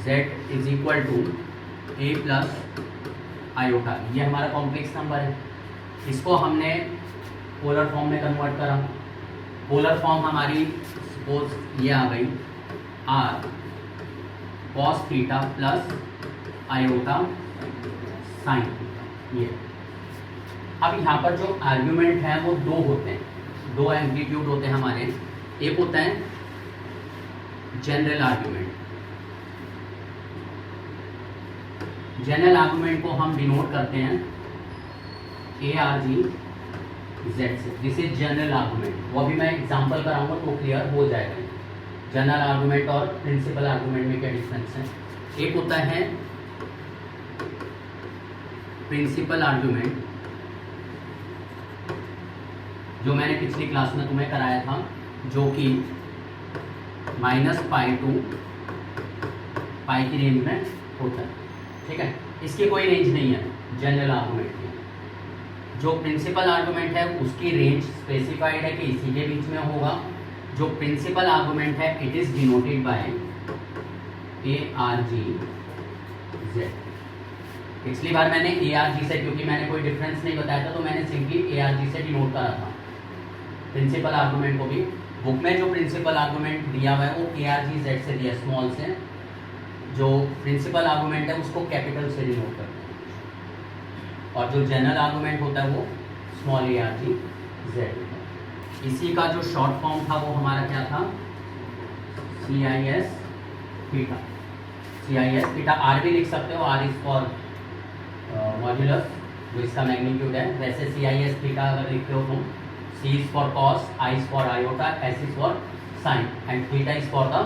z is equal to a plus iota. ये हमारा complex number है, इसको हमने पोलर फॉर्म में कन्वर्ट करा। पोलर फॉर्म हमारी सपोज ये आ गई r cos theta plus iota sine. ये अब यहाँ पर जो आर्ग्यूमेंट है वो दो होते हैं, दो एम्पलीट्यूड होते हैं हमारे। एक होता है जनरल आर्ग्यूमेंट, जनरल आर्ग्यूमेंट को हम डिनोट करते हैं ए आर जी जेड से, दिस इज जनरल आर्ग्यूमेंट। वो अभी मैं एग्जांपल कराऊंगा तो क्लियर हो जाएगा जनरल आर्ग्यूमेंट और प्रिंसिपल आर्ग्यूमेंट में क्या डिफरेंस है। एक होता है प्रिंसिपल आर्ग्यूमेंट, जो मैंने पिछली क्लास में तुम्हें कराया था, जो कि -π टू π की रेंज में होता है। ठीक है, इसकी कोई रेंज नहीं है जनरल आर्गूमेंट की। जो प्रिंसिपल आर्गूमेंट है उसकी रेंज स्पेसिफाइड है कि इसी के बीच में होगा। जो प्रिंसिपल आर्गूमेंट है it is denoted by ARG Z। पिछली बार मैंने ARG से, क्योंकि मैंने कोई डिफरेंस नहीं बताया था, तो मैंने सिंपली ARG से डिनोट करा था प्रिंसिपल आर्गूमेंट को भी। बुक में जो प्रिंसिपल आर्गूमेंट दिया हुआ है वो ARG Z से दिया, स्मॉल से। जो प्रिंसिपल आर्गूमेंट है उसको कैपिटल से डिनोट करते हैं, और जो जनरल आर्गूमेंट होता है वो स्मॉल ARG Z। इसी का जो शॉर्ट फॉर्म था वो हमारा क्या था, CIS theta. CIS theta R भी लिख सकते हो, R इज फॉर मॉड्यूलस, जो इसका मैग्नीट्यूड है। वैसे CIS थीटा अगर लिखते हो तुम, C is for cos, I is for iota, S is for sin, and theta is for the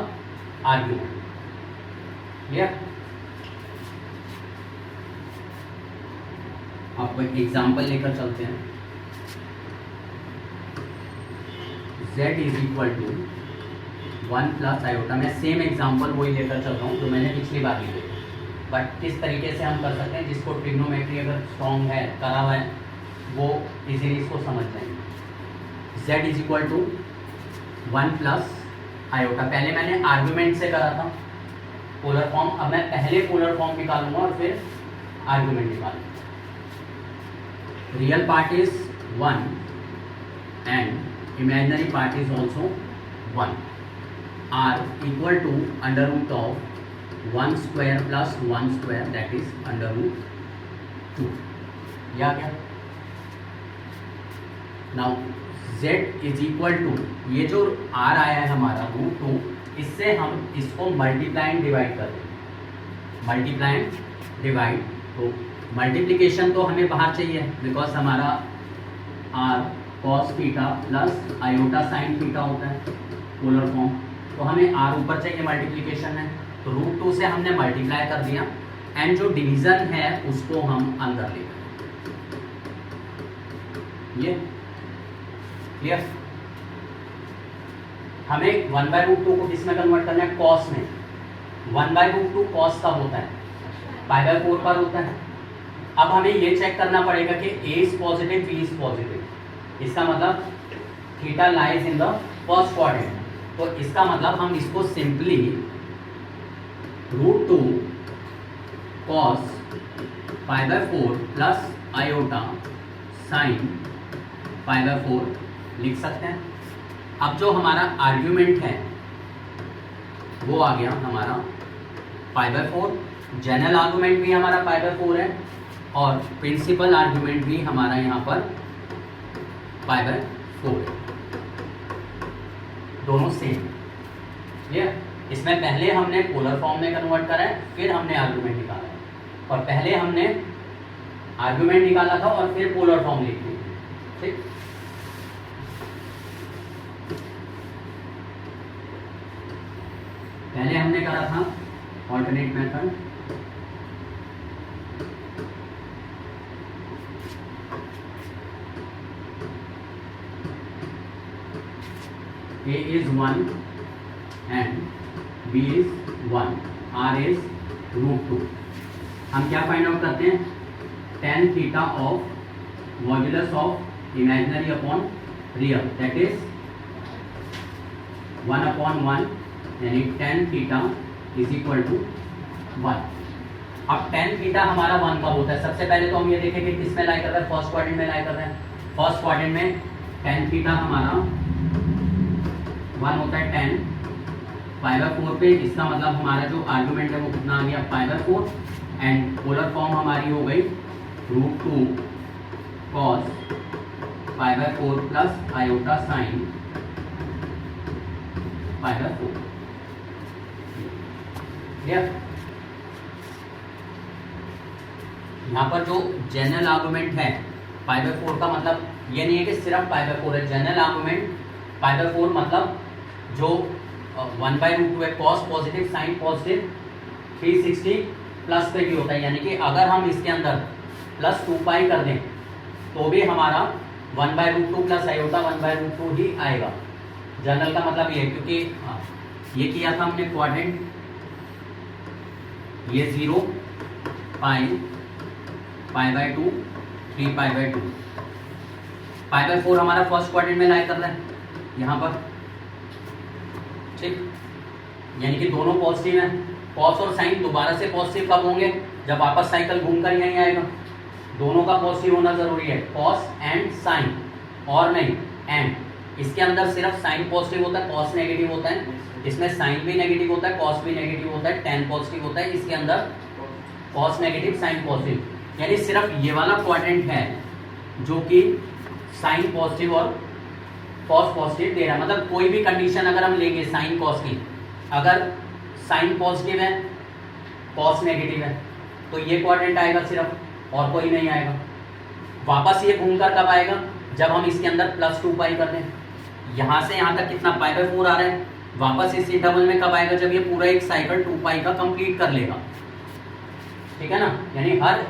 argument. Clear? आपको एक एग्जाम्पल लेकर चलते हैं। Z is equal to 1 plus iota. मैं सेम एग्जाम्पल वही लेकर चल रहा हूँ जो मैंने पिछली बार ली थी, बट किस तरीके से हम कर सकते हैं, जिसको ट्रिग्नोमेट्री अगर स्ट्रॉन्ग है, करा हुआ है, वो इजीली इसको समझ जाएंगे। Z is equal to 1 plus iota. पहले मैंने आर्ग्यूमेंट से करा था पोलर फॉर्म, अब मैं पहले पोलर फॉर्म निकालूंगा और फिर आर्ग्यूमेंट निकालूंगा। Real part is 1 and imaginary part is also 1। R equal to under root of 1 square plus 1 square, that is under root 2। या क्या now Z is equal to, ये जो R आया है हमारा रूट 2, इससे हम इसको मल्टीप्लाई डिवाइड कर देंगे। मल्टीप्लाई डिवाइड, तो मल्टीप्लिकेशन तो हमें बाहर चाहिए बिकॉज हमारा R cos theta plus iota sine theta होता है पोलर फॉर्म, तो हमें R ऊपर चाहिए मल्टीप्लिकेशन है, तो रूट 2 से हमने मल्टीप्लाई कर दिया, एंड जो डिवीजन है उसको हम अंदर ले गए। ये क्लियर? हमें 1/√2 को किस में कन्वर्ट करना है, कॉस में। 1/√2 कॉस कब होता है, π/4 पर होता है। अब हमें ये चेक करना पड़ेगा कि A is positive, B is positive. इसका मतलब theta lies in the first quadrant, तो इसका मतलब हम इसको simply √2 cos π/4 plus iota sine π/4 लिख सकते हैं। अब जो हमारा आर्ग्यूमेंट है वो आ गया हमारा π/4। जनरल आर्ग्यूमेंट भी हमारा π/4 है और प्रिंसिपल आर्ग्यूमेंट भी हमारा यहाँ पर π/4 है, दोनों सेम। क्लियर? इसमें पहले हमने पोलर फॉर्म में कन्वर्ट करा है, फिर हमने आर्ग्यूमेंट निकाला है, और पहले हमने आर्ग्यूमेंट निकाला था और फिर पोलर फॉर्म लिख दी। ठीक, पहले हमने करा था alternate method, A is 1 and B is 1, R is √2। हम क्या फाइंड आउट करते हैं, tan theta of modulus of imaginary upon real, that is 1/1, यानी tan theta is equal to 1। अब tan थीटा हमारा 1 कब होता है? सबसे पहले तो हम ये देखें कि किस में लाई कर रहे हैं, फर्स्ट क्वाड्रेंट में लाई कर रहे हैं। फर्स्ट क्वाड्रेंट में tan थीटा हमारा 1 होता है tan π/4 पे। इसका मतलब हमारा जो आर्गुमेंट है वो कितना आ गया, π/4। एंड पोलर फॉर्म हमारी हो गई √2 cos π/4 प्लस आयोटा साइन π/4। यहाँ पर जो जनरल आर्गुमेंट है π/4 का मतलब ये नहीं है कि सिर्फ π/4 है। जनरल आर्गुमेंट π/4 मतलब जो 1/√2 है, cos positive sine positive 360 plus पे भी होता है। यानी कि अगर हम इसके अंदर प्लस 2π कर दें तो भी हमारा 1/√2 प्लस आयोटा 1/√2 ही आएगा। जनरल का मतलब ये है, क्योंकि ये किया था हमने क्वाड्रेंट, ये 0 π π/2 3π/2। π/4 हमारा फर्स्ट क्वाड्रेंट में लाई कर रहा है यहाँ पर, ठीक। यानी कि दोनों पॉजिटिव हैं। कॉस और साइन दोबारा से पॉजिटिव कब होंगे, जब वापस साइकिल घूमकर यहीं आएगा। दोनों का पॉजिटिव होना जरूरी है, कॉस एंड साइन, और नहीं एंड। इसके अंदर सिर्फ साइन पॉजिटिव होता है, कॉस नेगेटिव होता है। इसमें साइन भी नेगेटिव होता है, कॉस भी नेगेटिव होता है, tan पॉजिटिव होता है। इसके अंदर कॉस नेगेटिव साइन पॉजिटिव, यानी सिर्फ ये वाला क्वाड्रेंट है जो कि साइन पॉजिटिव और कॉस पॉजिटिव दे रहा है। मतलब कोई भी कंडीशन अगर हम लेंगे साइन कॉस की, अगर साइन पॉजिटिव है कॉस नेगेटिव है तो ये क्वाड्रेंट आएगा सिर्फ, और कोई नहीं आएगा। वापस ये घूमकर कब आएगा, जब हम इसके अंदर प्लस 2π कर दें। यहाँ से यहाँ तक कितना π/4 आ रहा है, वापस इस इंटरवल में कब आएगा, जब ये पूरा एक साइकिल 2π का कंप्लीट कर लेगा, ठीक है ना। यानी हर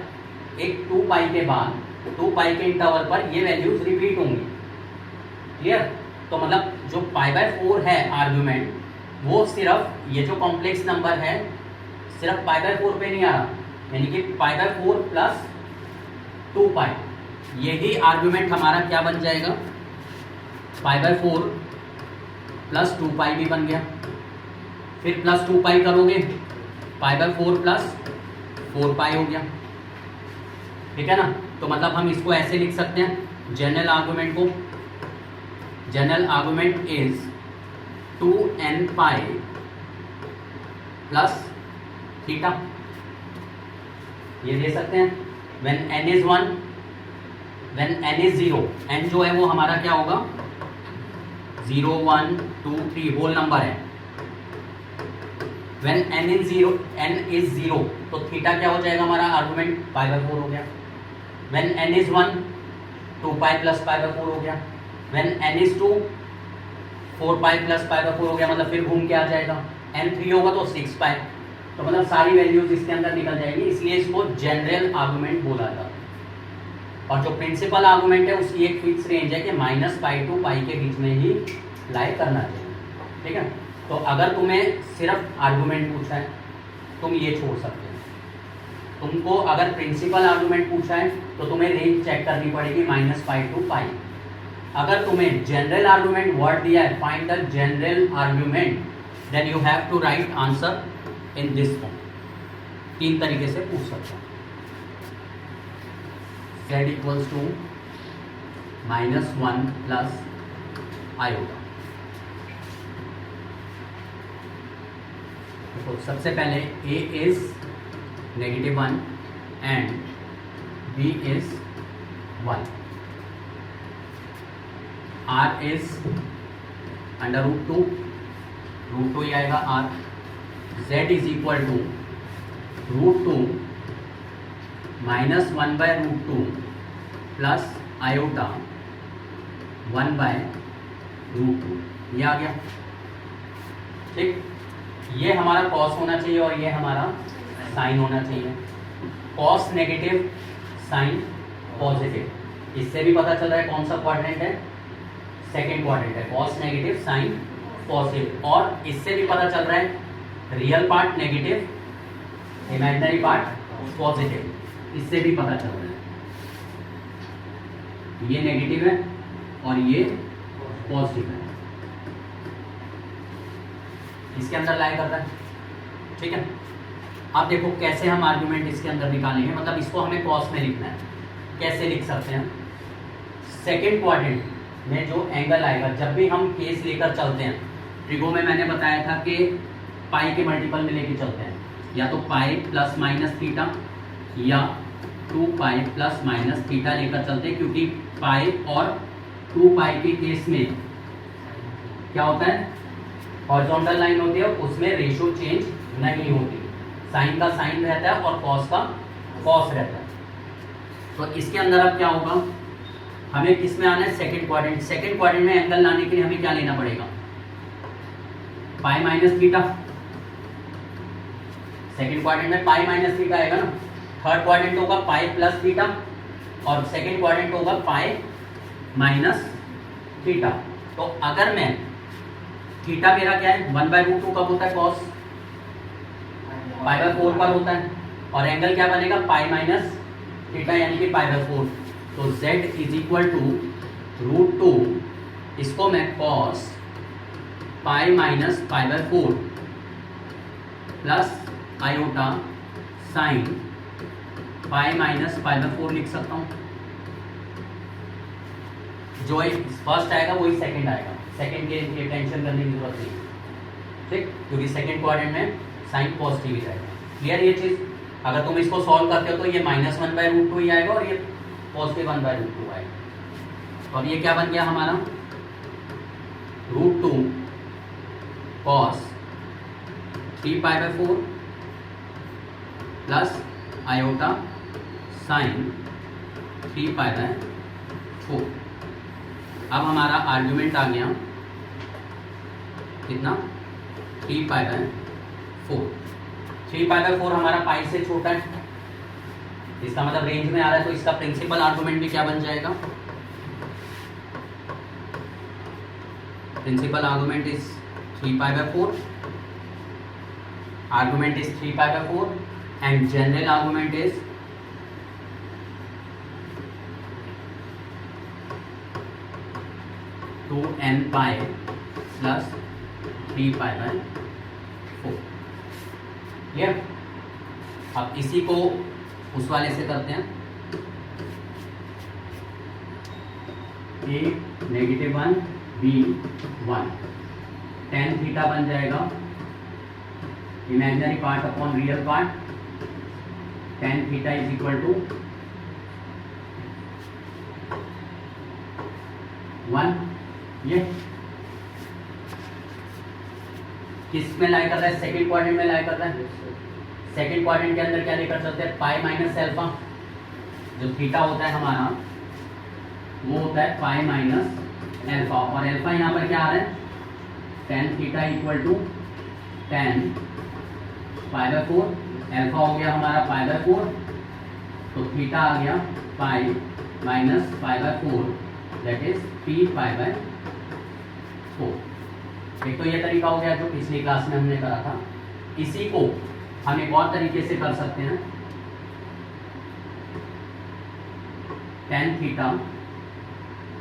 एक 2π के बाद 2π के इंटरवल पर ये वैल्यूज रिपीट होंगी। क्लियर? तो मतलब जो π/4 है आर्गुमेंट, वो सिर्फ ये जो कॉम्प्लेक्स नंबर है सिर्फ π/4 पे नहीं आ रहा, यानी कि π/4 प्लस 2π, यही आर्गुमेंट हमारा क्या बन जाएगा, π/4 प्लस 2π भी बन गया। फिर प्लस 2π करोगे, π/4 प्लस 4π हो गया, ठीक है ना। तो मतलब हम इसको ऐसे लिख सकते हैं जनरल आर्गुमेंट को, general argument is 2nπ plus theta, ये दे सकते हैं। when n is 1, when n is 0, n जो है वो हमारा क्या होगा, 0 1 2 3 होल नंबर है। when n is 0 तो थीटा क्या हो जाएगा हमारा आर्गुमेंट, π/4 हो गया। when n is 1 2π प्लस π/4 हो गया। when n is 2 4π प्लस π/4 हो गया, मतलब फिर घूम के आ जाएगा। n 3 होगा तो 6π, तो मतलब सारी वैल्यूज इसके अंदर निकल जाएगी, इसलिए इसको जनरल आर्गुमेंट बोला जाता है। और जो प्रिंसिपल आर्गुमेंट है उसकी एक फिक्स रेंज है कि -π to π के बीच में ही लाई करना चाहिए, ठीक है। तो अगर तुम्हें सिर्फ आर्गुमेंट पूछा है तुम ये छोड़ सकते हो। तुमको अगर प्रिंसिपल आर्गुमेंट पूछा है तो तुम्हें रेंज चेक करनी पड़ेगी -π to π। अगर तुम्हें जनरल आर्गुमेंट वर्ड दिया है, find the general argument, then you have to write answer in this form. 3 तरीके से पूछ सकते हो। z equals to -1 plus iota. तो सबसे पहले a is -1 and b is 1, r is √2 ही आएगा r, z is equal to √2 -1/√2 plus iota 1/√2, ये आ गया, ठीक। ये हमारा कॉस होना चाहिए और ये हमारा साइन होना चाहिए। कॉस नेगेटिव साइन पॉजिटिव, इससे भी पता चल रहा है कौन सा क्वाड्रेंट है, सेकेंड क्वाड्रेंट है। कॉस नेगेटिव साइन पॉजिटिव, और इससे भी पता चल रहा है real part negative, imaginary part positive, इससे भी पता चल रहा है। ये नेगेटिव है और ये पॉजिटिव है, इसके अंदर लाई करता है, ठीक है। अब देखो कैसे हम आर्गुमेंट इसके अंदर निकालेंगे, मतलब इसको हमें कॉस में लिखना है। कैसे लिख सकते हैं? सेकेंड क्वाड्रेंट में जो एंगल आएगा, जब भी हम केस लेकर चलते हैं, ट्रिगो में मैंने बताया था कि पाई के मल्टीपल में लेके चलते हैं, या तो पाई प्लस माइनस थीटा या 2 पाई प्लस माइनस थीटा लेकर चलते हैं, क्योंकि पाई और 2 पाई के केस में क्या होता है, हॉरिजॉन्टल लाइन होती है, उसमें रेशियो चेंज नहीं होती, साइन का साइन रहता है और कॉस का कॉस रहता है। तो इसके अंदर अब क्या होगा, हमें किस में आना है, सेकंड क्वाड्रेंट। सेकंड क्वाड्रेंट में एंगल लाने के लिए हमें क्या लेना पड़ेगा, pi minus theta. Second quadrant में पाई माइनस थीटा आएगा ना। थर्ड क्वाड्रेंट होगा पाई प्लस थीटा और सेकंड क्वाड्रेंट होगा पाई माइनस थीटा। तो अगर मैं थीटा मेरा क्या है, 1/√2 कब होता है, कॉस π/4 पर होता है, और एंगल क्या बनेगा, पाई माइनस थीटा यानी कि π/4। तो z इज इक्वल टू √2, इसको मैं cos pi minus π/4 plus iota sine pi minus π/4 लिख सकता हूँ। जो फर्स्ट आएगा वही सेकंड आएगा, सेकंड के लिए टेंशन करने की जरूरत नहीं, ठीक, क्योंकि सेकंड क्वाड्रेंट में साइन पॉजिटिव ही रहेगा। क्लियर ये चीज़? अगर तुम इसको सॉल्व करते हो तो ये -1/√2 ही आएगा और ये पॉजिटिव 1/√2 आएगा। तो अब ये क्या बन गया हमारा, √2 कॉस 3π/4 प्लस आयोटा साइन 3π/4। अब हमारा आर्ग्यूमेंट आ गया कितना, 3π/4। 3π/4 हमारा पाई से छोटा है, इसका मतलब रेंज में आ रहा है, तो इसका प्रिंसिपल आर्गुमेंट भी क्या बन जाएगा, principal argument is 3π/4, argument is 3π/4 and general argument is 2n pi plus 3π/4। Clear? अब इसी को उस वाले से करते हैं, a -1 b 1, tan थीटा बन जाएगा imaginary part upon real part, tan theta is equal to 1। ये किस में लाई कर रहा है, सेकंड क्वाड्रेंट में लाई कर रहा है। सेकंड क्वाड्रेंट के अंदर क्या लेकर चलते हैं, पाई माइनस एल्फा, जो थीटा होता है हमारा वो होता है पाई माइनस एल्फा, और एल्फा यहाँ पर क्या आ रहा है, tan theta equal to tan π/4, alpha हो गया हमारा π/4, तो थीटा आ गया पाई माइनस π/4 दैट इज 3π/4। एक तो ये तरीका हो गया जो पिछली क्लास में हमने करा था। इसी को हम एक और तरीके से कर सकते हैं, tan थीटा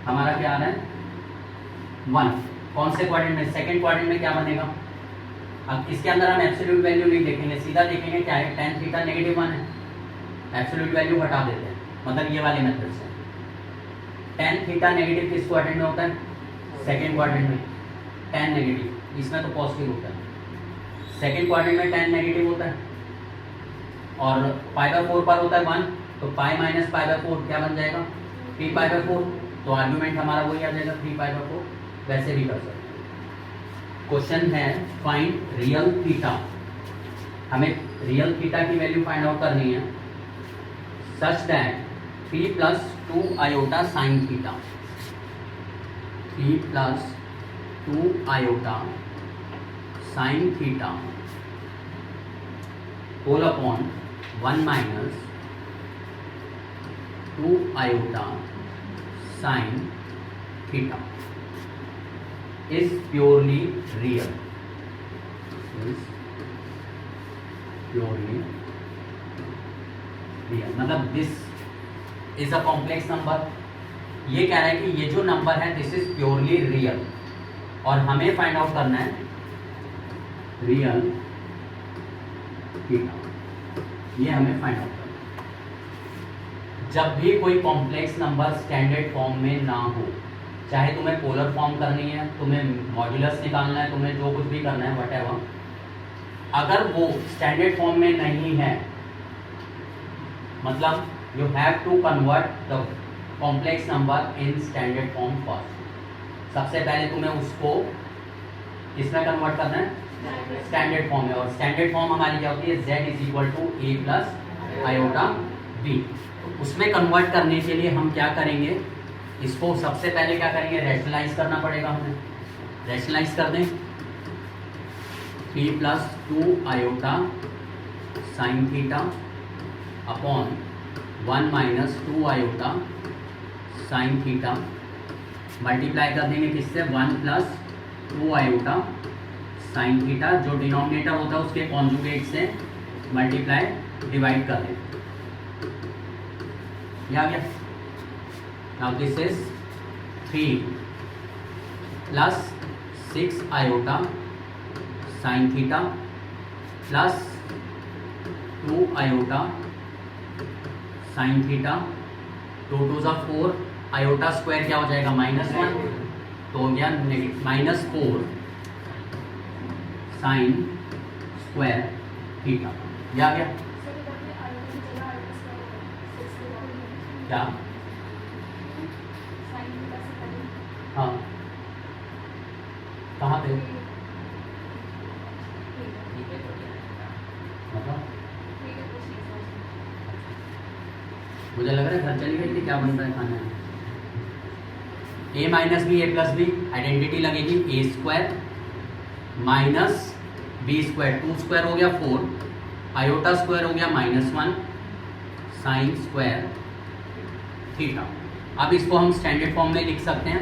हमारा क्या आ रहा है 1, कौन से क्वाड्रेंट में, सेकंड क्वाड्रेंट में क्या बनेगा। अब इसके अंदर हम एब्सोल्यूट वैल्यू नहीं देखेंगे, सीधा देखेंगे क्या है, tan थीटा -1 है, एब्सोल्यूट वैल्यू हटा देते हैं, मतलब ये वाले मेथड से। tan थीटा नेगेटिव किस क्वाड्रेंट में होता है, सेकंड क्वाड्रेंट में, tan नेगेटिव, इसमें तो पॉजिटिव होता है, सेकंड क्वाड्रेंट में tan नेगेटिव होता है, और π/4 पर होता है 1, तो पाई माइनस π/4 क्या बन जाएगा, 3π/4। तो आर्गुमेंट हमारा वही आ जाएगा 3π/4। वैसे भी कर सकते हैं। क्वेश्चन है फाइंड रियल थीटा, हमें रियल थीटा की वैल्यू फाइंड आउट करनी है, such that 3 + 2 iota sine theta, 3 + 2 iota sine theta whole upon 1 - 2 iota sine theta is purely real, is purely real, मतलब this is a complex number। ये कह रहा है कि ये जो नंबर है दिस इज प्योरली रियल, और हमें फाइंड आउट करना है रियल थीटा। ये हमें फाइंड आउट करना है। जब भी कोई कॉम्प्लेक्स नंबर स्टैंडर्ड फॉर्म में ना हो, चाहे तुम्हें पोलर फॉर्म करनी है, तुम्हें मॉड्यूलस निकालना है, तुम्हें जो कुछ भी करना है व्हाटएवर, अगर वो स्टैंडर्ड फॉर्म में नहीं है, मतलब you have to convert the complex number in standard form first. सबसे पहले तुम्हें उसको किसमें कन्वर्ट करना है? स्टैंडर्ड फॉर्म में। और स्टैंडर्ड फॉर्म हमारी क्या होती है? z is equal to a plus iota b. उसमें कन्वर्ट करने के लिए हम क्या करेंगे? इसको सबसे पहले क्या करेंगे? रैशनलाइज करना पड़ेगा हमें। रैशनलाइज कर दें, 3 plus 2 iota sine theta upon 1 minus 2 iota sine theta, multiply कर देंगे किससे? 1 प्लस 2 आयोटा साइन थीटा, जो डिनोमिनेटर होता है उसके कॉन्जुगेट से मल्टीप्लाई डिवाइड कर दें। ये आ गया। Now this is 3 plus 6 iota sine theta plus 2 iota sine theta, 2 2 ज़ा 4, आयोटा स्क्वायर क्या हो जाएगा? -1, तो हो गया -4 साइन स्क्वायर थीटा। यह आ गया क्या? हाँ, कहाँ पे? मतलब मुझे लग रहा है घर चली गई थी, क्या बन रहा है खाने में? a minus B, A plus B, identity लगेगी, A square minus B square, 2 square हो गया 4, आयोटा स्क्वायर हो गया -1 साइन स्क्वायर थीटा। अब इसको हम स्टैंडर्ड फॉर्म में लिख सकते हैं।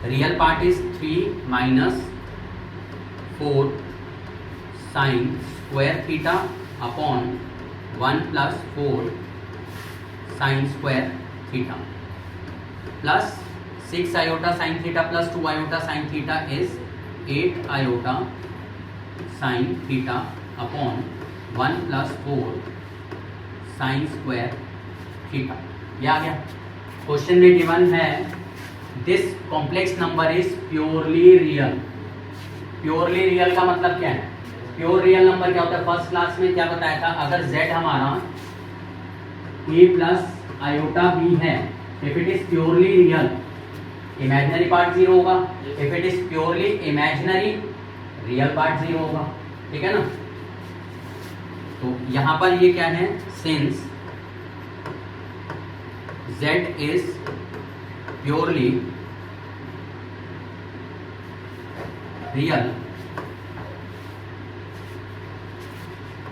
Real part is 3 minus 4 sine square theta upon 1 plus 4 sine square theta plus 6 iota sine theta plus 2 iota sine theta is 8 iota sine theta upon 1 plus 4 sine square theta. यह आ गया। Question में given है this complex number is purely real. Purely real का मतलब क्या है? Pure real number क्या होता है? फर्स्ट क्लास में क्या बताया था? अगर z हमारा a प्लस आयोटा b है, if it is purely real, imaginary part 0 होगा। If it is purely imaginary, real part 0 होगा। ठीक है ना? तो यहां पर ये क्या है? Since z is purely real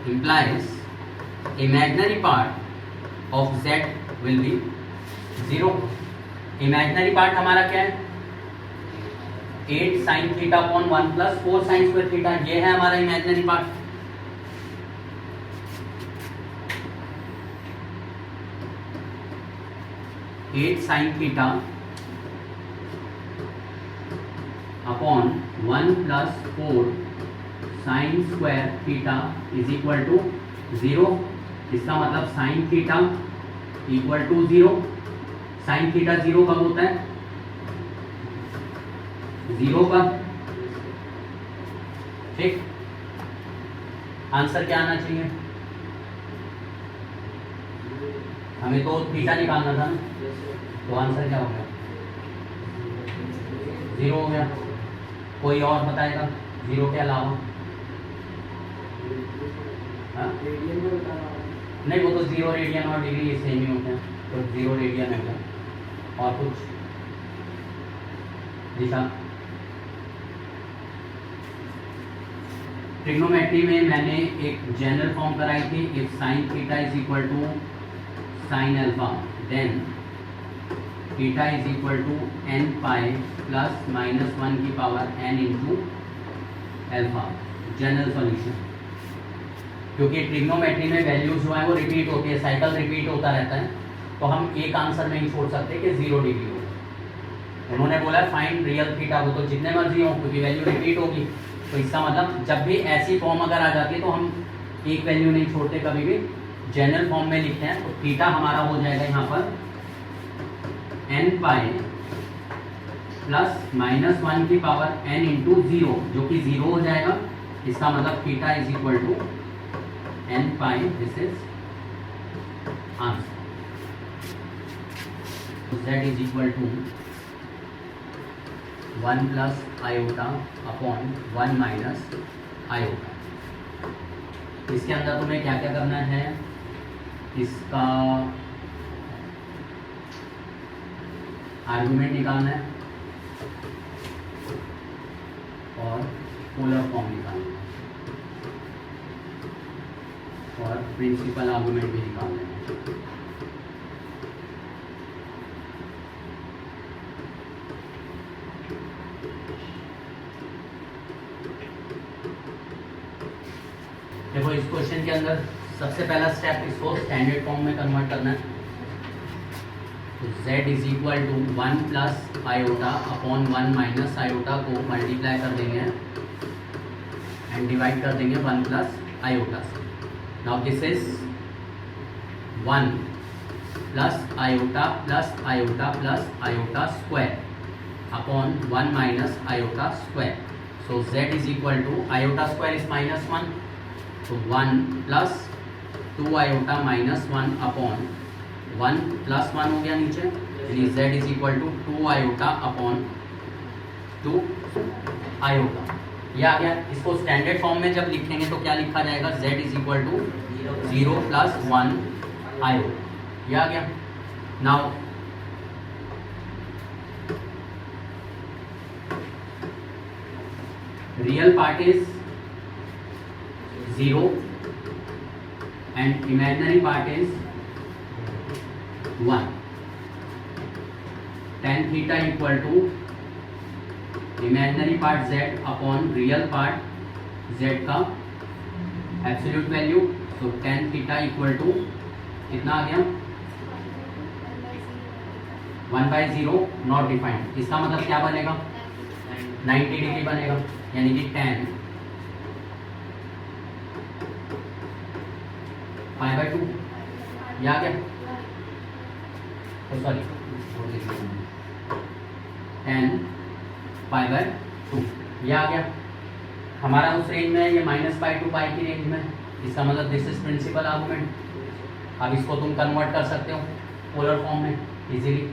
implies imaginary part of z will be 0। Imaginary part हमारा क्या है? 8 sine theta upon 1 plus 4 sine square theta, ये है हमारा imaginary part. Eight sine theta upon 1 plus 4 sine square theta is equal to 0। इसका मतलब sine theta equal to 0। Sine theta 0 कब होता है? 0 कब? ठीक, आंसर क्या आना चाहिए? हमें तो थीटा निकालना था ना, तो आंसर क्या हो गया? 0 हो गया। कोई और बताएगा 0 के अलावा? नहीं, वो तो 0 रेडियन और डिग्री ये सेम ही होते हैं, तो 0 रेडियन है क्या? और कुछ दिशा? ट्रिग्नोमेट्री में मैंने एक जनरल फॉर्म कराई थी, if sine theta is equal to sine alpha then theta is equal to n pi plus -1 की power n into alpha, general solution. क्योंकि ट्रिग्नोमेट्री में वैल्यूज जो है वो रिपीट होती है, साइकिल रिपीट होता रहता है, तो हम एक आंसर नहीं छोड़ सकते कि 0 डिग्री हो। उन्होंने बोला फाइंड रियल थीटा, वो तो जितने मर्जी हो क्योंकि वैल्यू रिपीट होगी। तो इसका मतलब जब भी ऐसी फॉर्म अगर आ जाती है तो हम एक वैल्यू नहीं छोड़ते कभी भी, जनरल फॉर्म में लिखते हैं तो थीटा हमारा हो जाएगा यहाँ पर n पाई प्लस -1 की पावर n इंटू 0, जो कि 0 हो जाएगा। इसका मतलब theta is equal to n pi, this is answer. z is equal to 1 plus iota upon 1 minus iota. इसके अंदर तुम्हें क्या क्या करना है, इसका आर्गुमेंट निकालना है और पोलर फॉर्म निकालना है और प्रिंसिपल आर्गुमेंट भी निकालना है। देखो इस क्वेश्चन के अंदर सबसे पहला स्टेप इसको स्टैंडर्ड फॉर्म में कन्वर्ट करना है। तो z is equal to 1 plus iota upon 1 minus iota को मल्टीप्लाई कर देंगे एंड डिवाइड कर देंगे 1 प्लस आयोटा से। Now this is 1 plus iota plus iota square upon 1 minus iota square. So z is equal to iota square is -1, तो 1 plus 2 iota -1 upon 1 plus 1 हो गया नीचे, यानी z is equal to 2 iota upon 2 iota. यह आ गया। इसको standard form में जब लिखेंगे तो क्या लिखा जाएगा, z is equal to 0 plus 1 iota. यह आ गया। Now real part is 0 and imaginary part is 1. Tan theta equal to imaginary part z upon real part z का absolute value, so tan theta equal to कितना आ गया 1/0 not defined। इसका मतलब क्या बनेगा 90 डिग्री बनेगा, यानी कि tan π/2 ये आ गया। तो सॉरी tan π/2 ये आ गया हमारा उस रेंज में, ये -π to π की रेंज में। इसका मतलब दिस इज प्रिंसिपल आर्गुमेंट। अब इसको तुम कन्वर्ट कर सकते हो पोलर फॉर्म में इजीली।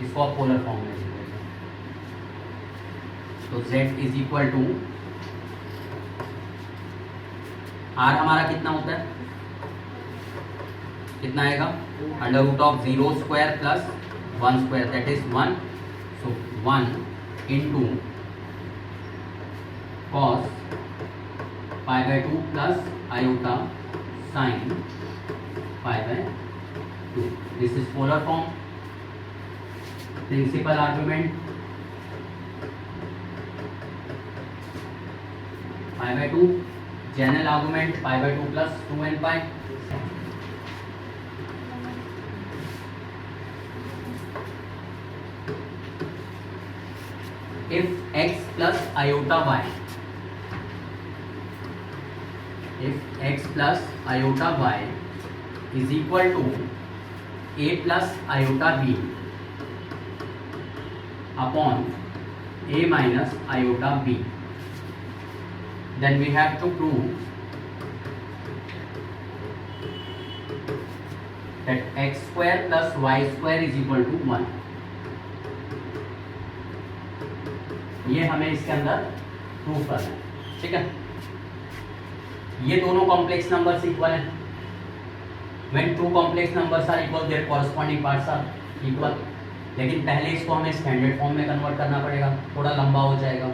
इसको आप पोलर फॉर्म में लिख देते हो। तो z is equal to r हमारा कितना होता है, कितना आएगा √0² प्लस 1² that is 1। So 1 into cos π/2 plus iota sine π/2। This is polar form. Principal argument π/2, general argument π/2 plus 2nπ। if x plus iota y, if x plus iota y is equal to a plus iota b upon a minus iota b, then we have to prove that x square plus y square is equal to 1। ये हमें इसके अंदर proof करना है, ठीक है। ये दोनों कॉम्प्लेक्स नंबर्स इक्वल हैं। When two complex numbers are equal their corresponding parts are equal. लेकिन पहले इसको हमें स्टैंडर्ड फॉर्म में कन्वर्ट करना पड़ेगा, थोड़ा लंबा हो जाएगा।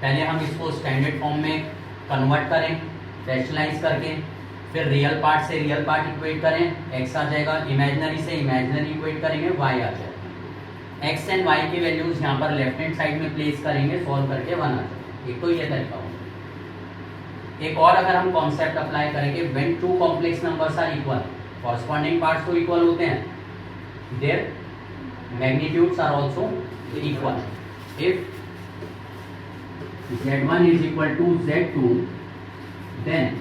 पहले हम इसको स्टैंडर्ड फॉर्म में कन्वर्ट करें रैशनलाइज करके, फिर रियल पार्ट से रियल पार्ट इक्वेट करें, x आ जाएगा, इमेजिनरी से इमेजिनरी इक्वेट करेंगे, y आ जाएगा। x एंड y की वैल्यूज यहाँ पर लेफ्ट हैंड साइड में प्लेस करेंगे, सॉल्व करके 1 आ जाएगा। एक तो ये तरीका होगा। एक और अगर हम कॉन्सेप्ट अप्लाई करेंगे, when two complex numbers are equal, corresponding parts तो इक्वल होते हैं, their magnitudes are also equal. If z1 is equal to z2, then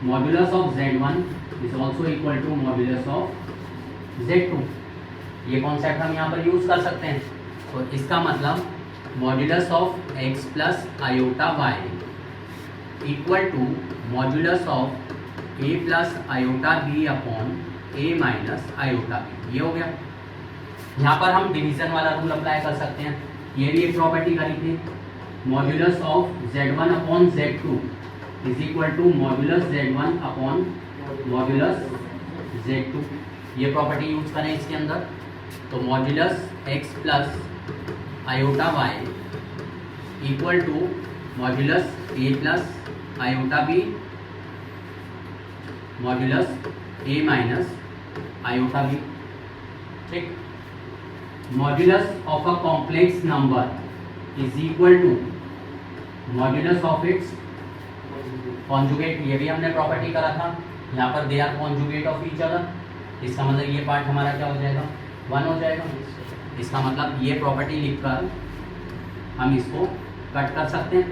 modulus of Z1 is also equal to modulus of Z2। ये concept हम यहाँ पर use कर सकते हैं। तो इसका मतलब modulus of x plus iota y equal to modulus of a plus iota b upon a minus iota b। ये हो गया। यहाँ पर हम डिवीजन वाला रूल अप्लाई कर सकते हैं। ये भी एक प्रॉपर्टी करी थी, modulus of Z1 upon Z2 is equal to modulus Z1 upon modulus Z2। ये प्रॉपर्टी यूज करें इसके अंदर, तो modulus x plus iota y equal to modulus a plus iota b modulus a minus iota b। ठीक। Modulus of a complex number is equal to modulus of its conjugate. ये भी हमने property करा था, यहाँ पर they are conjugate of each other. इसका मतलब ये पार्ट हमारा क्या हो जाएगा, 1 हो जाएगा। इसका मतलब ये प्रॉपर्टी लिखकर हम इसको कट कर सकते हैं।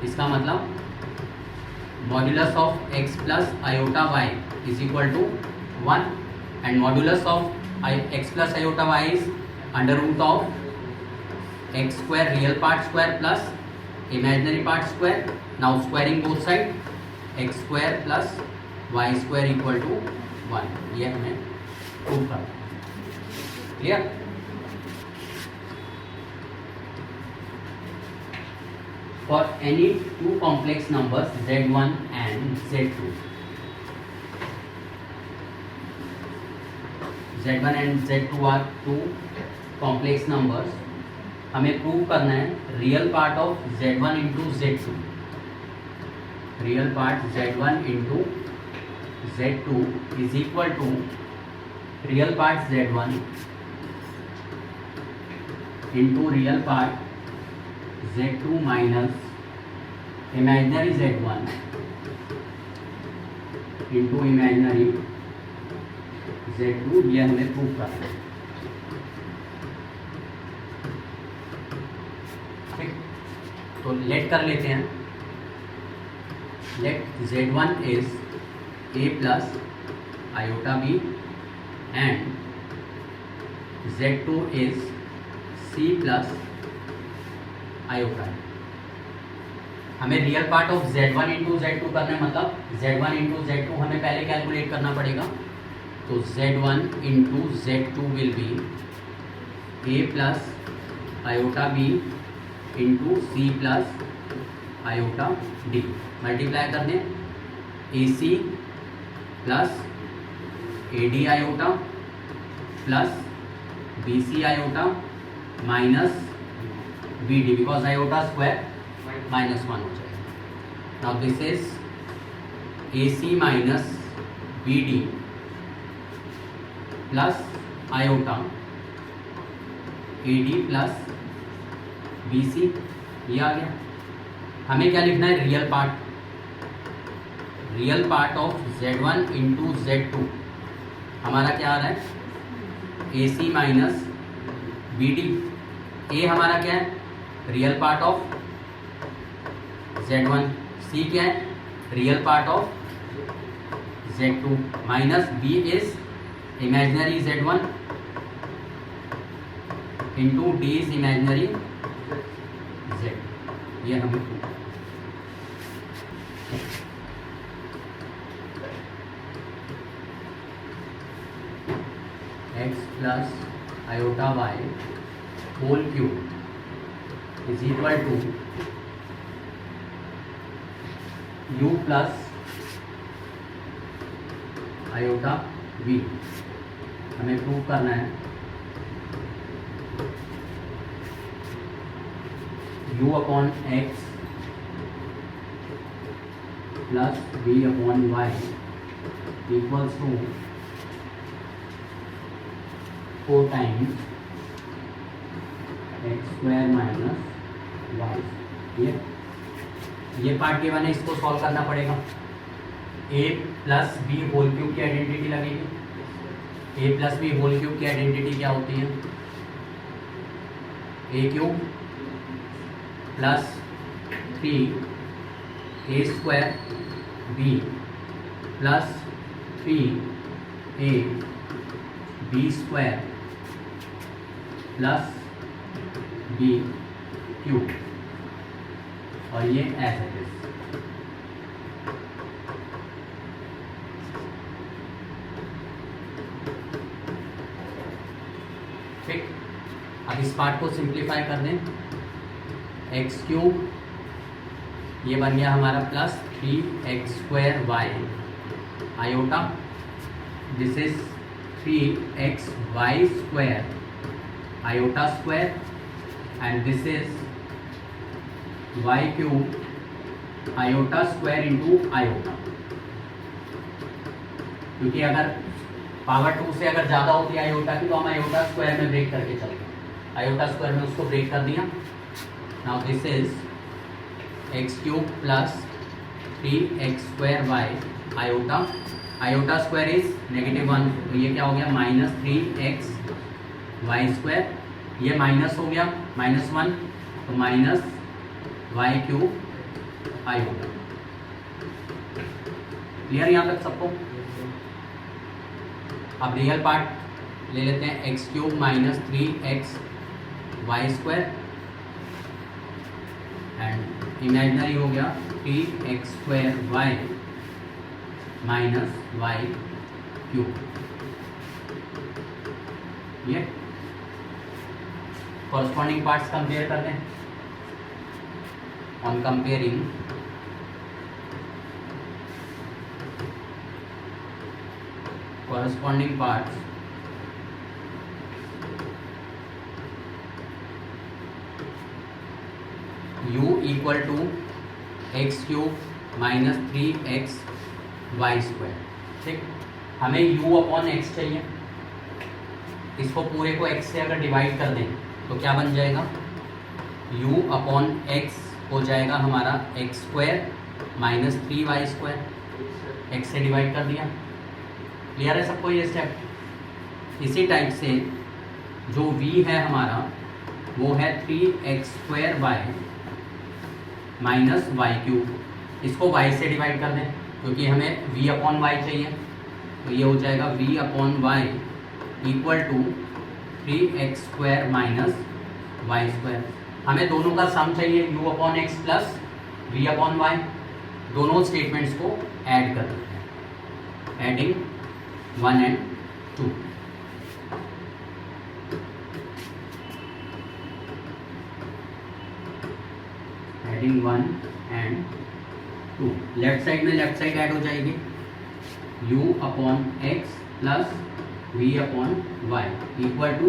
इसका मतलब modulus of x plus iota y is equal to 1 and modulus of x plus iota y is under root of x square real part square plus imaginary part square. Now squaring both side, x square plus y square equal to 1। ये हमें prove करना है। Clear? For any two complex numbers Z1 and Z2, Z1 and Z2 are two complex numbers। हमें prove करना है real part of Z1 into Z2, real part Z1 into Z2 is equal to real part Z1 into real part Z2 minus imaginary Z1 into imaginary Z2। ये हमें prove करना है। ठीक, तो late कर लेते हैं। Let Z1 is a plus iota b and Z2 is c plus iota. हमें real part of Z1 into Z2 करना है, मतलब Z1 इंटू Z2 हमें पहले कैलकुलेट करना पड़ेगा। तो Z1 into Z2 will be a plus iota b into c plus iota d। Multiply कर दें, AC plus AD iota plus BC iota minus BD because iota square -1 हो जाएगा। Now this is AC minus BD plus iota AD plus BC। ये आ गया। हमें क्या लिखना है, real part. Real part of Z1 into Z2 हमारा क्या आ रहा है, AC माइनस BD। A हमारा क्या है, real part of Z1, C क्या है, real part of Z2 minus B is imaginary Z1 into D is imaginary Z। ये हमें x plus iota y whole cube is equal to u plus iota v। हमें prove करना है u upon x plus v upon y equals to 4 times x square minus y. ये part के बने, इसको solve करना पड़ेगा। a plus b whole cube की आइडेंटिटी लगेगी। a plus b whole cube की आइडेंटिटी क्या होती है, a cube plus 3 a square b plus 3 a b square plus b cube, और ये एज इट इज। ठीक, अब इस पार्ट को सिंप्लीफाई कर दें। एक्स क्यूब ये बन गया हमारा plus 3x² y iota, this is 3xy² iota square, and this is y³ iota square into iota, क्योंकि अगर पावर 2 से अगर ज़्यादा होती है आयोटा की, तो हम आयोटा स्क्वायर में ब्रेक करके चले गए, आयोटा स्क्वायर में उसको ब्रेक कर दिया। Now this is x³ plus 3x² y iota, iota square is -1, तो ये क्या हो गया -3xy², ये माइनस हो गया -1, तो -y³ आयोटा। क्लियर यहाँ तक सबको? अब रियल पार्ट ले लेते हैं, x³ minus 3xy² and imaginary हो गया 3x² माइनस y³। ये कॉरस्पॉन्डिंग पार्ट्स कंपेयर कर दें। On comparing corresponding parts, u equal to x³ minus 3xy²। ठीक, हमें u अपॉन x चाहिए, इसको पूरे को x से अगर डिवाइड कर दें तो क्या बन जाएगा, u अपॉन x हो जाएगा हमारा x² माइनस 3y², x से डिवाइड कर दिया। क्लियर है सबको ये स्टेप? इसी टाइप से जो v है हमारा वो है 3x² माइनस y³, इसको y से डिवाइड कर दें क्योंकि हमें v अपॉन y चाहिए, तो ये हो जाएगा v upon y equal to 3x² minus y²। हमें दोनों का सम चाहिए, u upon x plus v upon y, दोनों स्टेटमेंट्स को ऐड कर देते हैं, adding 1 and 2। Adding 1 and 2, left side में लेफ्ट साइड ऐड हो जाएगी, u upon x plus v upon y equal to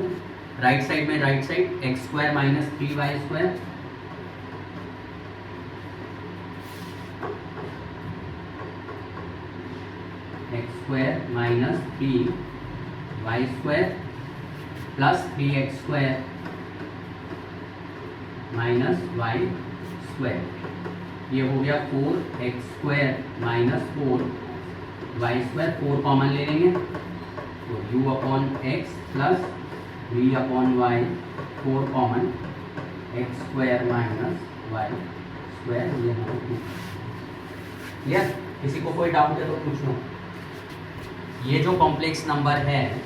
right side में right side x² minus 3y², x² minus 3y² plus 3x² minus y², ये हो गया 4x² minus 4y², 4 common ले लेंगे तो u upon x plus v upon y, 4 common x² minus y², ये हो 2। Clear? किसी को कोई डाउट है तो पूछ लो। ये जो कॉम्प्लेक्स नंबर है,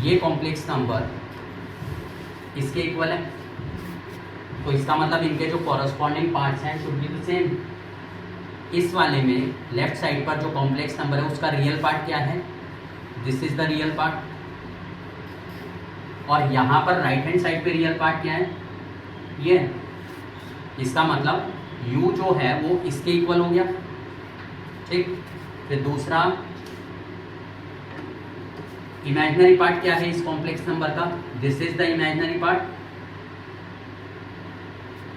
ये कॉम्प्लेक्स नंबर इसके इक्वल है, तो इसका मतलब इनके जो कॉरस्पॉन्डिंग पार्ट्स हैं शुड बी द सेम। इस वाले में लेफ्ट साइड पर जो कॉम्प्लेक्स नंबर है उसका रियल पार्ट क्या है, this is the real part, और यहाँ पर राइट हैंड साइड पे रियल पार्ट क्या है, ये। इसका मतलब u जो है वो इसके इक्वल हो गया। ठीक, फिर दूसरा इमेजिनरी पार्ट क्या है इस कॉम्प्लेक्स नंबर का, this is the imaginary part,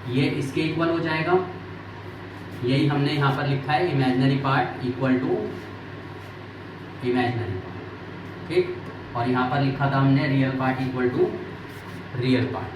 ये इसके इक्वल हो जाएगा, यही हमने यहाँ पर लिखा है, imaginary part equal to imaginary part. ठीक, और यहाँ पर लिखा था हमने real part equal to real part.